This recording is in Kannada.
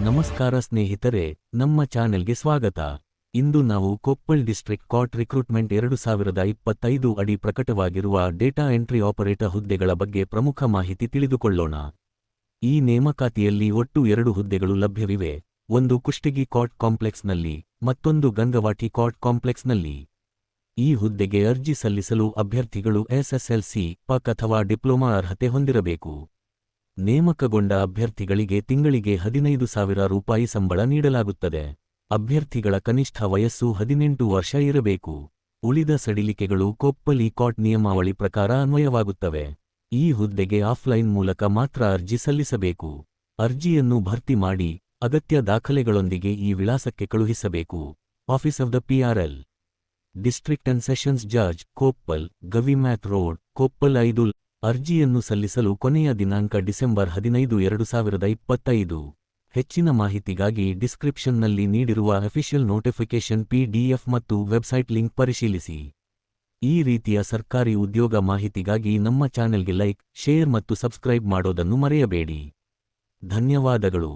ನಮಸ್ಕಾರ ಸ್ನೇಹಿತರೆ, ನಮ್ಮ ಚಾನೆಲ್ಗೆ ಸ್ವಾಗತ. ಇಂದು ನಾವು ಕೊಪ್ಪಲ್ ಡಿಸ್ಟ್ರಿಕ್ಟ್ ಕಾಟ್ ರಿಕ್ರೂಟ್ಮೆಂಟ್ 2025 ಅಡಿ ಪ್ರಕಟವಾಗಿರುವ ಡೇಟಾ ಎಂಟ್ರಿ ಆಪರೇಟರ್ ಹುದ್ದೆಗಳ ಬಗ್ಗೆ ಪ್ರಮುಖ ಮಾಹಿತಿ ತಿಳಿದುಕೊಳ್ಳೋಣ. ಈ ನೇಮಕಾತಿಯಲ್ಲಿ ಒಟ್ಟು 2 ಹುದ್ದೆಗಳು ಲಭ್ಯವಿವೆ, ಒಂದು ಕುಷ್ಟಗಿ ಕಾಟ್ ಕಾಂಪ್ಲೆಕ್ಸ್ನಲ್ಲಿ, ಮತ್ತೊಂದು ಗಂಗವಾಟಿ ಕಾಟ್ ಕಾಂಪ್ಲೆಕ್ಸ್ನಲ್ಲಿ. ಈ ಹುದ್ದೆಗೆ ಅರ್ಜಿ ಸಲ್ಲಿಸಲು ಅಭ್ಯರ್ಥಿಗಳು ಎಸ್ಎಸ್ಎಲ್ಸಿ, ಪಕ್ ಅಥವಾ ಡಿಪ್ಲೊಮಾ ಅರ್ಹತೆ ಹೊಂದಿರಬೇಕು. ನೇಮಕಗೊಂಡ ಅಭ್ಯರ್ಥಿಗಳಿಗೆ ತಿಂಗಳಿಗೆ 15,000 ರೂಪಾಯಿ ಸಂಬಳ ನೀಡಲಾಗುತ್ತದೆ. ಅಭ್ಯರ್ಥಿಗಳ ಕನಿಷ್ಠ ವಯಸ್ಸು 18 ವರ್ಷ ಇರಬೇಕು. ಉಳಿದ ಸಡಿಲಿಕೆಗಳು ಕೊಪ್ಪಲ್ ಕಾಟ್ ನಿಯಮಾವಳಿ ಪ್ರಕಾರ ಅನ್ವಯವಾಗುತ್ತವೆ. ಈ ಹುದ್ದೆಗೆ ಆಫ್ಲೈನ್ ಮೂಲಕ ಮಾತ್ರ ಅರ್ಜಿ ಸಲ್ಲಿಸಬೇಕು. ಅರ್ಜಿಯನ್ನು ಭರ್ತಿ ಮಾಡಿ ಅಗತ್ಯ ದಾಖಲೆಗಳೊಂದಿಗೆ ಈ ವಿಳಾಸಕ್ಕೆ ಕಳುಹಿಸಬೇಕು. Office of the PRL, district and sessions judge, Koppal, Gavimath road, Koppal 5. ಅರ್ಜಿಯನ್ನು ಸಲ್ಲಿಸಲು ಕೊನೆಯ ದಿನಾಂಕ ಡಿಸೆಂಬರ್ 15, 2025. ಹೆಚ್ಚಿನ ಮಾಹಿತಿಗಾಗಿ ಡಿಸ್ಕ್ರಿಪ್ಷನ್ನಲ್ಲಿ ನೀಡಿರುವ ಅಫಿಷಿಯಲ್ ನೋಟಿಫಿಕೇಶನ್ PDF ಮತ್ತು ವೆಬ್ಸೈಟ್ ಲಿಂಕ್ ಪರಿಶೀಲಿಸಿ. ಈ ರೀತಿಯ ಸರ್ಕಾರಿ ಉದ್ಯೋಗ ಮಾಹಿತಿಗಾಗಿ ನಮ್ಮ ಚಾನೆಲ್ಗೆ ಲೈಕ್, ಶೇರ್ ಮತ್ತು ಸಬ್ಸ್ಕ್ರೈಬ್ ಮಾಡೋದನ್ನು ಮರೆಯಬೇಡಿ. ಧನ್ಯವಾದಗಳು.